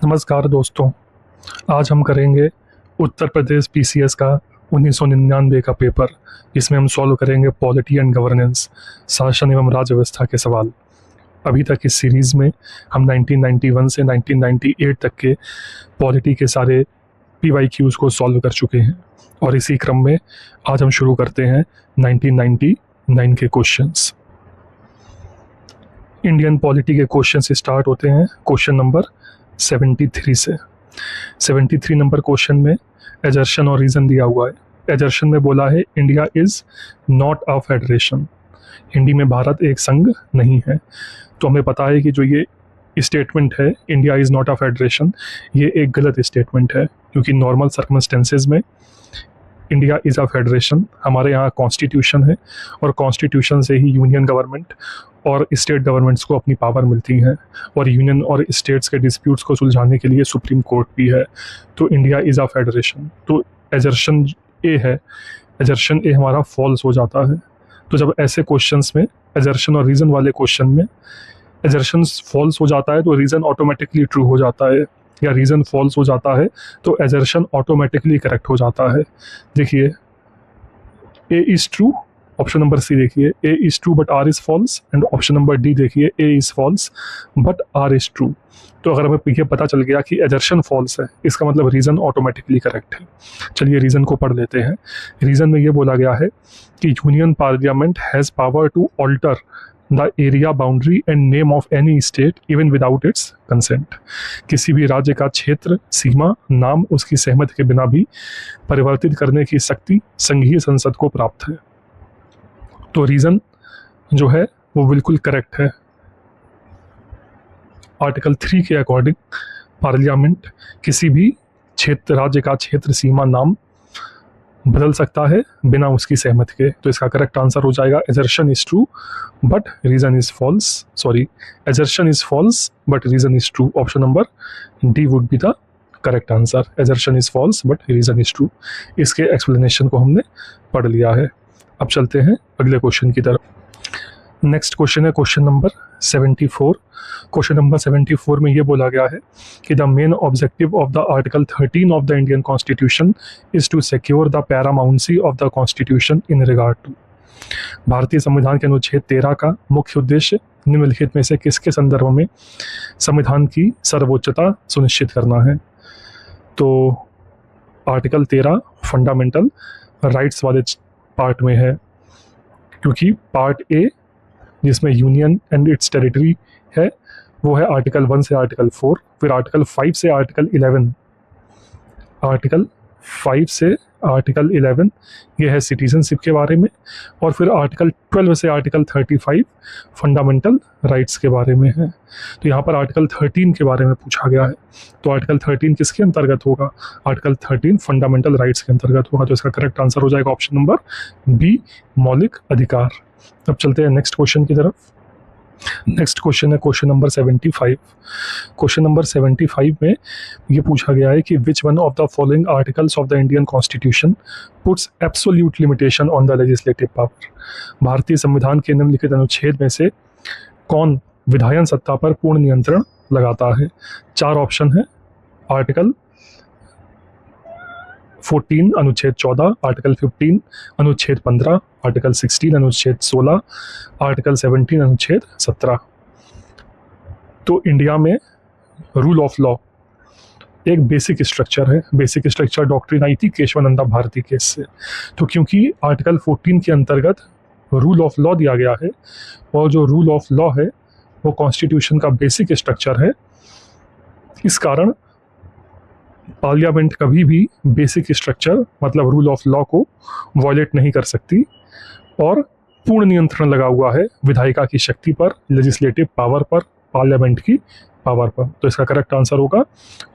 नमस्कार दोस्तों। आज हम करेंगे उत्तर प्रदेश पीसीएस का 1999 का पेपर, जिसमें हम सॉल्व करेंगे पॉलिटी एंड गवर्नेंस, शासन एवं राज्य व्यवस्था के सवाल। अभी तक इस सीरीज़ में हम 1991 से 1998 तक के पॉलिटी के सारे पीवाईक्यूज़ को सॉल्व कर चुके हैं और इसी क्रम में आज हम शुरू करते हैं 1999 के क्वेश्चंस। इंडियन पॉलिटी के क्वेश्चन से स्टार्ट होते हैं क्वेश्चन नंबर 73 से। 73 नंबर क्वेश्चन में एजर्शन और रीज़न दिया हुआ है। एजर्शन में बोला है India is not a federation, India में भारत एक संघ नहीं है। तो हमें पता है कि जो ये स्टेटमेंट है India is not a federation, ये एक गलत स्टेटमेंट है, क्योंकि नॉर्मल सर्कमस्टेंसेज में इंडिया इज़ अ फेडरेशन। हमारे यहाँ कॉन्स्टिट्यूशन है और कॉन्स्टिट्यूशन से ही यूनियन गवर्नमेंट और स्टेट गवर्नमेंट्स को अपनी पावर मिलती है, और यूनियन और स्टेट्स के डिस्प्यूट्स को सुलझाने के लिए सुप्रीम कोर्ट भी है। तो इंडिया इज़ अ फेडरेशन, तो एजर्शन ए है, एजर्शन ए हमारा फॉल्स हो जाता है। तो जब ऐसे क्वेश्चंस में एजर्शन और रीज़न वाले क्वेश्चन में एजर्शन फॉल्स हो जाता है तो रीज़न ऑटोमेटिकली ट्रू हो जाता है, या रीज़न फॉल्स हो जाता है तो एजर्शन ऑटोमेटिकली करेक्ट हो जाता है। देखिए A is true, option number C देखिए, A is true but R is false, and option number D देखिए, A is false but R is true. तो अगर हमें ये पता चल गया कि एजर्शन फॉल्स है, इसका मतलब रीज़न ऑटोमेटिकली करेक्ट है। चलिए रीज़न को पढ़ लेते हैं। रीज़न में ये बोला गया है कि union parliament has power to alter the area boundary and name of any state even without its consent. किसी भी राज्य का क्षेत्र, सीमा, नाम उसकी सहमति के बिना भी परिवर्तित करने की शक्ति संघीय संसद को प्राप्त है। तो रीज़न जो है वो बिल्कुल करेक्ट है। आर्टिकल 3 के अकॉर्डिंग पार्लियामेंट किसी भी क्षेत्र, राज्य का क्षेत्र, सीमा, नाम बदल सकता है बिना उसकी सहमति के। तो इसका करेक्ट आंसर हो जाएगा assertion is true but reason is false, sorry, assertion is false but reason is true. Option number D would be the correct answer. Assertion is false but reason is true. इसके explanation को हमने पढ़ लिया है। अब चलते हैं अगले क्वेश्चन की तरफ। नेक्स्ट क्वेश्चन है क्वेश्चन नंबर 74। क्वेश्चन नंबर 74 में ये बोला गया है कि the main objective of the article 13 of the Indian constitution is to secure the paramountcy of the constitution in regard to. भारतीय संविधान के अनुच्छेद 13 का मुख्य उद्देश्य निम्नलिखित में से किसके संदर्भ में संविधान की सर्वोच्चता सुनिश्चित करना है। तो आर्टिकल 13 फंडामेंटल राइट्स वाले पार्ट में है, क्योंकि पार्ट ए जिसमें यूनियन एंड इट्स टेरिटरी है वो है आर्टिकल 1 से आर्टिकल 4, फिर आर्टिकल 5 से आर्टिकल 11, आर्टिकल 5 से आर्टिकल 11 ये है सिटीजनशिप के बारे में, और फिर आर्टिकल 12 से आर्टिकल 35 फंडामेंटल राइट्स के बारे में है। तो यहाँ पर आर्टिकल 13 के बारे में पूछा गया है, तो आर्टिकल 13 किसके अंतर्गत होगा? आर्टिकल 13 फंडामेंटल राइट्स के अंतर्गत होगा। तो इसका करेक्ट आंसर हो जाएगा ऑप्शन नंबर बी, मौलिक अधिकार। अब चलते हैं नेक्स्ट क्वेश्चन की तरफ। नेक्स्ट क्वेश्चन है क्वेश्चन नंबर 75। क्वेश्चन नंबर 75 में ये पूछा गया है कि which one of the following articles of the Indian constitution puts absolute limitation on the legislative power. भारतीय संविधान के निम्नलिखित अनुच्छेद में से कौन विधायन सत्ता पर पूर्ण नियंत्रण लगाता है? 4 ऑप्शन है। आर्टिकल 14 अनुच्छेद 14, आर्टिकल 15 अनुच्छेद 15, आर्टिकल 16 अनुच्छेद 16, आर्टिकल 17 अनुच्छेद 17। तो इंडिया में रूल ऑफ लॉ एक बेसिक स्ट्रक्चर है। बेसिक स्ट्रक्चर डॉक्ट्रिन आई थी केशवानंदा भारती केस से। तो क्योंकि आर्टिकल 14 के अंतर्गत रूल ऑफ लॉ दिया गया है, और जो रूल ऑफ लॉ है वो कॉन्स्टिट्यूशन का बेसिक स्ट्रक्चर है, इस कारण पार्लियामेंट कभी भी बेसिक स्ट्रक्चर मतलब रूल ऑफ लॉ को वॉयलेट नहीं कर सकती, और पूर्ण नियंत्रण लगा हुआ है विधायिका की शक्ति पर, लेजिस्लेटिव पावर पर, पार्लियामेंट की पावर पर। तो इसका करेक्ट आंसर होगा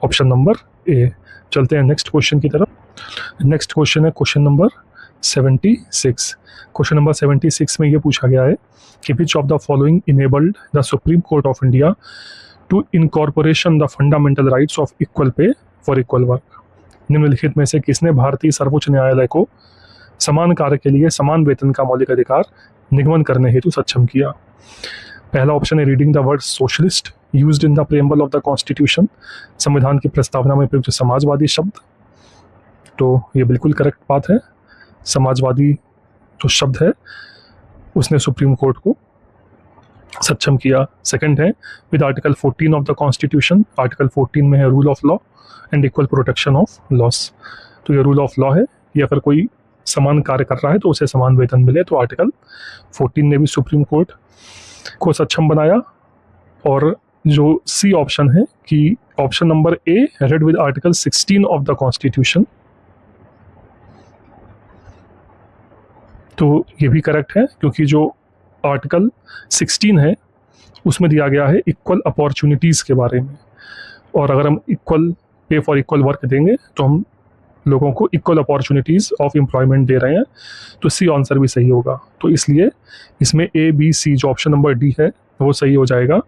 ऑप्शन नंबर ए। चलते हैं नेक्स्ट क्वेश्चन की तरफ। नेक्स्ट क्वेश्चन है क्वेश्चन नंबर 76। क्वेश्चन नंबर 76 में ये पूछा गया है कि which of the following enabled the supreme court of India to incorporation the fundamental rights of equal pay for equal work. निम्नलिखित में से किसने भारतीय सर्वोच्च न्यायालय को समान कार्य के लिए समान वेतन का मौलिक अधिकार निगमन करने हेतु सक्षम किया? पहला ऑप्शन है reading the word socialist used in the preamble of the constitution, संविधान की प्रस्तावना में प्रयुक्त समाजवादी शब्द। तो ये बिल्कुल करेक्ट बात है, समाजवादी जो शब्द है उसने सुप्रीम कोर्ट को सक्षम किया। सेकंड है with article 14 of the constitution, article 14 में है rule of law and equal protection of loss. तो ये रूल ऑफ लॉ है, ये अगर कोई समान कार्य कर रहा है तो उसे समान वेतन मिले, तो आर्टिकल 14 ने भी सुप्रीम कोर्ट को सक्षम बनाया। और जो सी ऑप्शन है कि option number A read with article 16 of the constitution, तो ये भी करेक्ट है, क्योंकि जो आर्टिकल 16 है उसमें दिया गया है इक्वल अपॉर्चुनिटीज़ के बारे में, और अगर हम equal pay for equal work देंगे तो हम लोगों को इक्वल अपॉर्चुनिटीज़ ऑफ एम्प्लॉयमेंट दे रहे हैं, तो सी आंसर भी सही होगा। तो इसलिए इसमें ए बी सी जो ऑप्शन नंबर डी है वो सही हो जाएगा,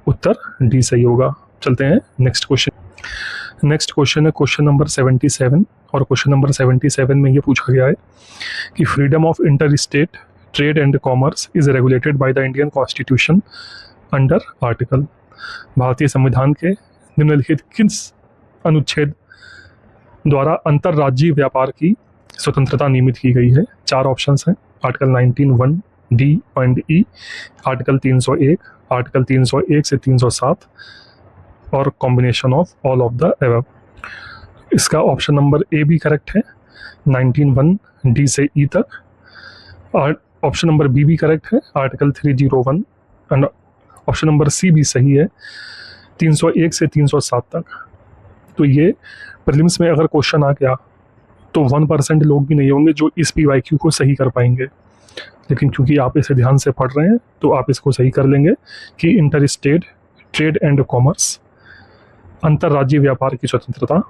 उत्तर डी सही होगा। चलते हैं नेक्स्ट क्वेश्चन। नेक्स्ट क्वेश्चन है क्वेश्चन नंबर 77, और क्वेश्चन नंबर 77 में ये पूछा गया है कि freedom of inter state trade and commerce is regulated by the Indian constitution under article. भारतीय संविधान के निम्नलिखित किस अनुच्छेद द्वारा अंतर्राज्यीय व्यापार की स्वतंत्रता नियमित की गई है? चार ऑप्शंस हैं, article 19(1) D and E, article 301, article 301 से 307 और combination of all of the above. इसका ऑप्शन नंबर ए भी करेक्ट है, 19(1) डी से ई तक। ऑप्शन नंबर बी भी करेक्ट है, article 301, and option number C भी सही है, 301 से 307 तक। तो ये प्रीलिम्स में अगर क्वेश्चन आ गया तो 1% लोग भी नहीं होंगे जो इस PYQ को सही कर पाएंगे, लेकिन क्योंकि आप इसे ध्यान से पढ़ रहे हैं तो आप इसको सही कर लेंगे कि inter state trade and commerce, अंतर्राज्यीय व्यापार की स्वतंत्रता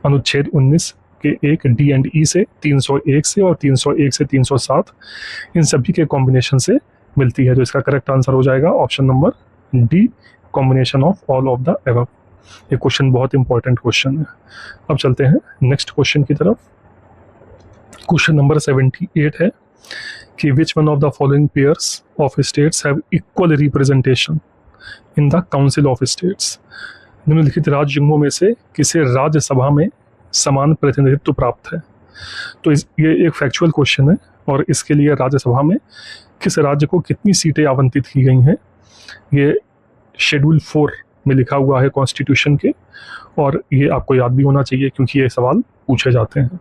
अनुच्छेद 19 के 1 डी एंड ई से, 301 से और 301 से 307, इन सभी के कॉम्बिनेशन से मिलती है। तो इसका करेक्ट आंसर हो जाएगा option number D, combination of all of the above. ये क्वेश्चन बहुत इंपॉर्टेंट क्वेश्चन है। अब चलते हैं नेक्स्ट क्वेश्चन की तरफ। क्वेश्चन नंबर 78 है कि which one of the following pairs of states have equal representation in the council of states. निम्नलिखित राज्यों में से किसे राज्यसभा में समान प्रतिनिधित्व प्राप्त है? तो ये एक फैक्चुअल क्वेश्चन है, और इसके लिए राज्यसभा में किस राज्य को कितनी सीटें आवंटित की गई हैं ये शेड्यूल 4 में लिखा हुआ है कॉन्स्टिट्यूशन के, और ये आपको याद भी होना चाहिए क्योंकि ये सवाल पूछे जाते हैं।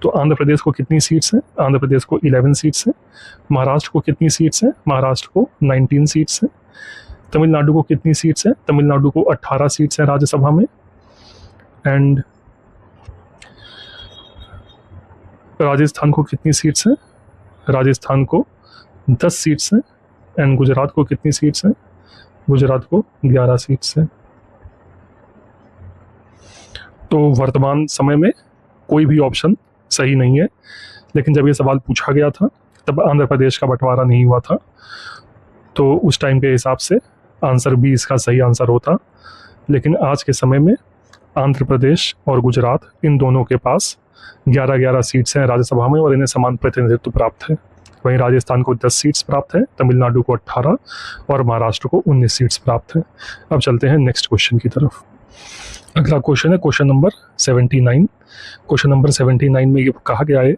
तो आंध्र प्रदेश को कितनी सीट्स हैं? आंध्र प्रदेश को 11 सीट्स हैं। महाराष्ट्र को कितनी सीट्स हैं? महाराष्ट्र को 19 सीट्स हैं। तमिलनाडु को कितनी सीट्स हैं? तमिलनाडु को 18 सीट्स हैं राज्यसभा में। एंड राजस्थान को कितनी सीट्स हैं? राजस्थान को 10 सीट्स हैं। एंड गुजरात को कितनी सीट्स हैं? गुजरात को 11 सीट्स हैं। तो वर्तमान समय में कोई भी ऑप्शन सही नहीं है, लेकिन जब ये सवाल पूछा गया था तब आंध्र प्रदेश का बंटवारा नहीं हुआ था, तो उस टाइम के हिसाब से आंसर बी इसका सही आंसर होता। लेकिन आज के समय में आंध्र प्रदेश और गुजरात इन दोनों के पास 11-11 सीट्स हैं राज्यसभा में, और इन्हें समान प्रतिनिधित्व प्राप्त है। वहीं राजस्थान को 10 सीट्स प्राप्त है, तमिलनाडु को 18 और महाराष्ट्र को 19 सीट्स प्राप्त है। अब चलते हैं नेक्स्ट क्वेश्चन की तरफ। अगला क्वेश्चन है क्वेश्चन नंबर 79। क्वेश्चन नंबर 79 में ये कहा गया है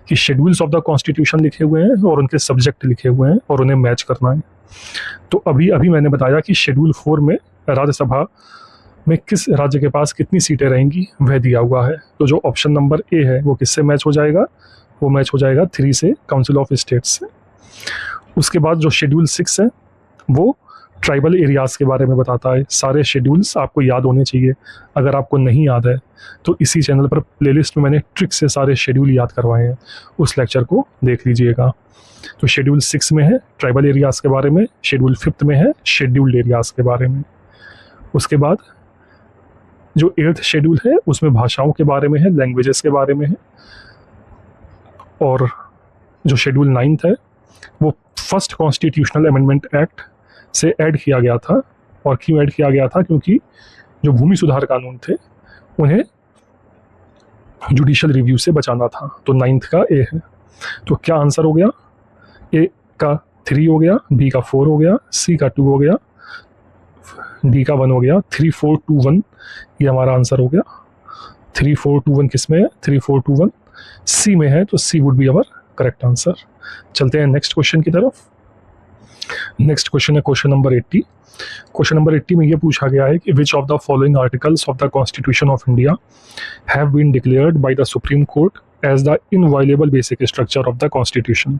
कि शेड्यूल्स ऑफ द कॉन्स्टिट्यूशन लिखे हुए हैं और उनके सब्जेक्ट लिखे हुए हैं और उन्हें मैच करना है। तो अभी मैंने बताया कि शेड्यूल 4 में राज्यसभा में किस राज्य के पास कितनी सीटें रहेंगी वह दिया हुआ है। तो जो ऑप्शन नंबर ए है वो किससे मैच हो जाएगा? वो मैच हो जाएगा 3 से, काउंसिल ऑफ स्टेट्स से। उसके बाद जो शेड्यूल 6 है वो ट्राइबल एरियाज़ के बारे में बताता है। सारे शेड्यूल्स आपको याद होने चाहिए, अगर आपको नहीं याद है तो इसी चैनल पर प्लेलिस्ट में मैंने ट्रिक से सारे शेड्यूल याद करवाए हैं, उस लेक्चर को देख लीजिएगा। तो शेड्यूल 6 में है ट्राइबल एरियाज़ के बारे में, शेड्यूल 5 में है शेड्यूल्ड एरियाज़ के बारे में। उसके बाद जो 8th शेड्यूल है उसमें भाषाओं के बारे में है, लैंग्वेजेस के बारे में है। और जो शेड्यूल 9th है वो फर्स्ट कॉन्स्टिट्यूशनल अमेंडमेंट एक्ट से ऐड किया गया था। और क्यों ऐड किया गया था? क्योंकि जो भूमि सुधार कानून थे उन्हें जुडिशियल रिव्यू से बचाना था। तो 9th का ए है। तो क्या आंसर हो गया? ए का 3 हो गया, बी का 4 हो गया, सी का 2 हो गया, डी का 1 हो गया, 3, 4, 2, 1 ये हमारा आंसर हो गया। 3, 4, 2, 1 किस में है? 3, 4, 2, 1 सी में है, तो C would be our correct answer. चलते हैं नेक्स्ट क्वेश्चन की तरफ। नेक्स्ट क्वेश्चन है क्वेश्चन नंबर 80। क्वेश्चन नंबर 80 में ये पूछा गया है कि which of the following articles of the constitution of India have been declared by the supreme court as the inviolable basic structure of the constitution.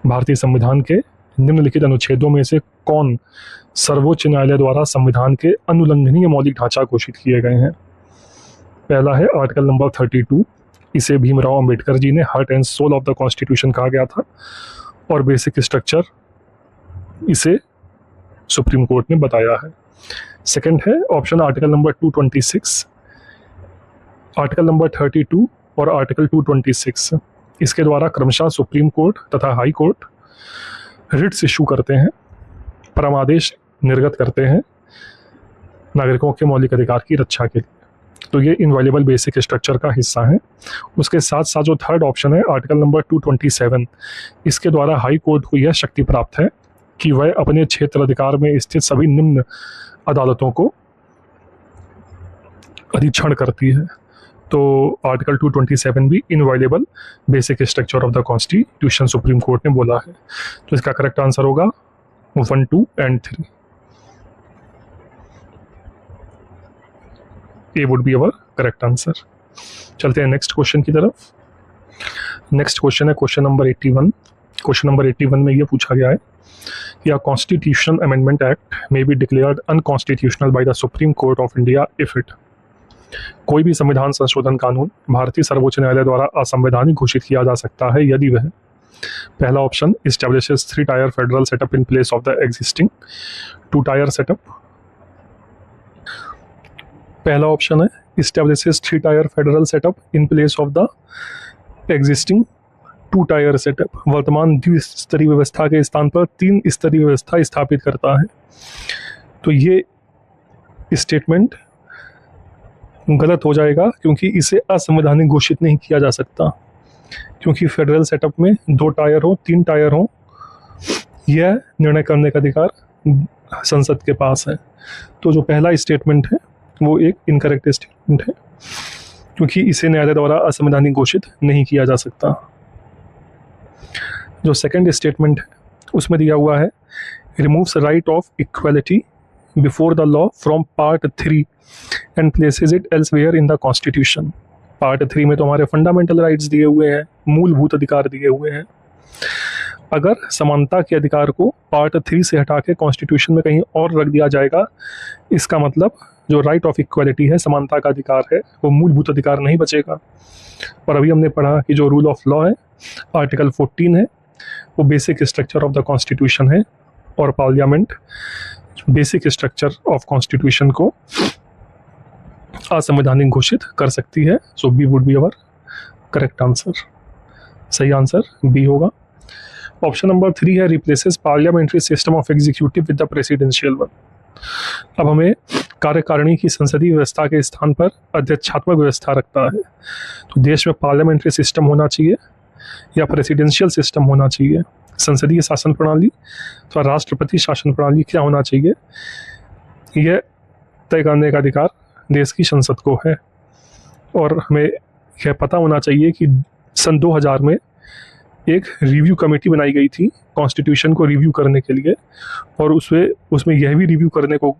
भारतीय संविधान के निम्नलिखित अनुच्छेदों में से कौन सर्वोच्च न्यायालय द्वारा संविधान के अनुल्लंघनीय मौलिक ढांचा घोषित किए गए हैं? पहला है आर्टिकल नंबर 32, इसे भीमराव अंबेडकर जी ने heart and soul of the constitution कहा गया था, और बेसिक स्ट्रक्चर इसे सुप्रीम कोर्ट ने बताया है। सेकंड है option article number 226, article number 32 और आर्टिकल 226, इसके द्वारा क्रमशः सुप्रीम कोर्ट तथा हाई कोर्ट रिट्स इशू करते हैं, परमादेश निर्गत करते हैं नागरिकों के मौलिक अधिकार की रक्षा के लिए। तो ये इनवायलेबल बेसिक स्ट्रक्चर का हिस्सा है। उसके साथ साथ जो थर्ड ऑप्शन है आर्टिकल नंबर 227, इसके द्वारा हाई कोर्ट को यह शक्ति प्राप्त है कि वह अपने क्षेत्र अधिकार में स्थित सभी निम्न अदालतों को अधीक्षण करती है। तो आर्टिकल 227 भी inviolable basic structure of the constitution supreme court ने बोला है। तो इसका करेक्ट आंसर होगा 1, 2 and 3। A would be our correct answer. चलते हैं नेक्स्ट क्वेश्चन की तरफ। नेक्स्ट क्वेश्चन है क्वेश्चन नंबर 81। क्वेश्चन नंबर 81 में ये पूछा गया है कि constitution amendment act may be declared unconstitutional bye the supreme court of India if it. कोई भी संविधान संशोधन कानून भारतीय सर्वोच्च न्यायालय द्वारा असंवैधानिक घोषित किया जा सकता है यदि वह, पहला option, establishes 3 tyre federal setup in place of the existing 2 tyre setup. पहला ऑप्शन है establishes 3 tyre federal setup in place of the existing 2 tyre setup, वर्तमान द्विस्तरीय व्यवस्था के स्थान पर 3 स्तरीय व्यवस्था स्थापित करता है। तो ये स्टेटमेंट गलत हो जाएगा क्योंकि इसे असंवैधानिक घोषित नहीं किया जा सकता, क्योंकि फेडरल सेटअप में 2 टायर हो 3 टायर हो, यह निर्णय करने का अधिकार संसद के पास है। तो जो पहला स्टेटमेंट है वो एक इनकरेक्ट स्टेटमेंट है, क्योंकि इसे न्यायालय द्वारा असंवैधानिक घोषित नहीं किया जा सकता। जो सेकंड स्टेटमेंट है उसमें दिया हुआ है removes right of equality before the law from part 3 and places it elsewhere in the constitution. Part 3 में तो हमारे फंडामेंटल राइट्स दिए हुए हैं, मूलभूत अधिकार दिए हुए हैं। अगर समानता के अधिकार को पार्ट 3 से हटा के कॉन्स्टिट्यूशन में कहीं और रख दिया जाएगा, इसका मतलब जो राइट ऑफ इक्वालिटी है, समानता का अधिकार है, वो मूलभूत अधिकार नहीं बचेगा। और अभी हमने पढ़ा कि जो रूल ऑफ लॉ है आर्टिकल 14 है, वो basic structure of the constitution है, और parliament basic structure of constitution को असंवैधानिक घोषित कर सकती है। So B would be our correct answer. सही आंसर बी होगा। ऑप्शन नंबर 3 है replaces parliamentary system of executive with the presidential one. अब हमें कार्यकारिणी की संसदीय व्यवस्था के स्थान पर अध्यक्षात्मक व्यवस्था रखता है। तो देश में पार्लियामेंट्री सिस्टम होना चाहिए या प्रेसिडेंशियल सिस्टम होना चाहिए, संसदीय शासन प्रणाली अथवा राष्ट्रपति शासन प्रणाली क्या होना चाहिए, यह तय करने का अधिकार देश की संसद को है। और हमें यह पता होना चाहिए कि सन 2000 में एक रिव्यू कमेटी बनाई गई थी कॉन्स्टिट्यूशन को रिव्यू करने के लिए, और उसमें यह भी रिव्यू करने को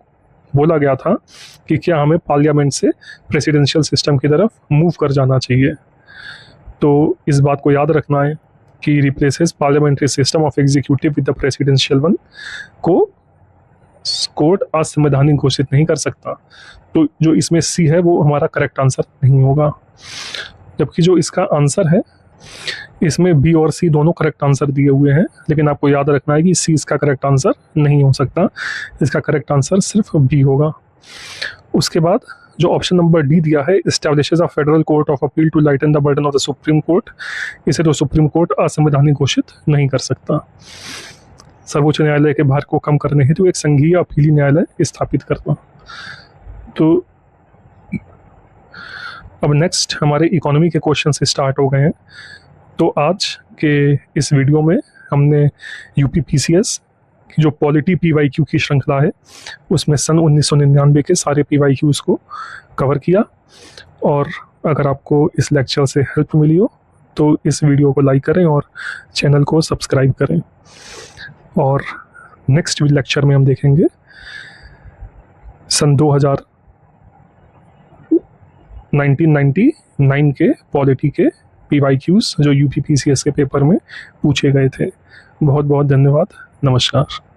बोला गया था कि क्या हमें पार्लियामेंट से प्रेसिडेंशियल सिस्टम की तरफ मूव कर जाना चाहिए। तो इस बात को याद रखना है कि replaces parliamentary system of executive with the presidential one को कोर्ट असंवैधानिक घोषित नहीं कर सकता। तो जो इसमें सी है वो हमारा करेक्ट आंसर नहीं होगा, जबकि जो इसका आंसर है इसमें बी और सी दोनों करेक्ट आंसर दिए हुए हैं, लेकिन आपको याद रखना है कि सी इसका करेक्ट आंसर नहीं हो सकता, इसका करेक्ट आंसर सिर्फ बी होगा। उसके बाद जो ऑप्शन नंबर डी दिया है establishes a federal court of appeal to lighten the burden of the supreme court, इसे तो सुप्रीम कोर्ट असंवैधानिक घोषित नहीं कर सकता। सर्वोच्च न्यायालय के भार को कम करने हेतु एक संघीय अपीली न्यायालय स्थापित करता। तो अब नेक्स्ट हमारे इकोनॉमी के क्वेश्चन से स्टार्ट हो गए हैं। तो आज के इस वीडियो में हमने यूपी पीसीएस कि जो पॉलिटी PYQ की श्रृंखला है उसमें सन 1999 के सारे PYQs को कवर किया। और अगर आपको इस लेक्चर से हेल्प मिली हो तो इस वीडियो को लाइक करें और चैनल को सब्सक्राइब करें। और नेक्स्ट लेक्चर में हम देखेंगे सन 1999 के पॉलिटी के PYQs जो UPPCS के पेपर में पूछे गए थे। बहुत बहुत धन्यवाद। नमस्कार।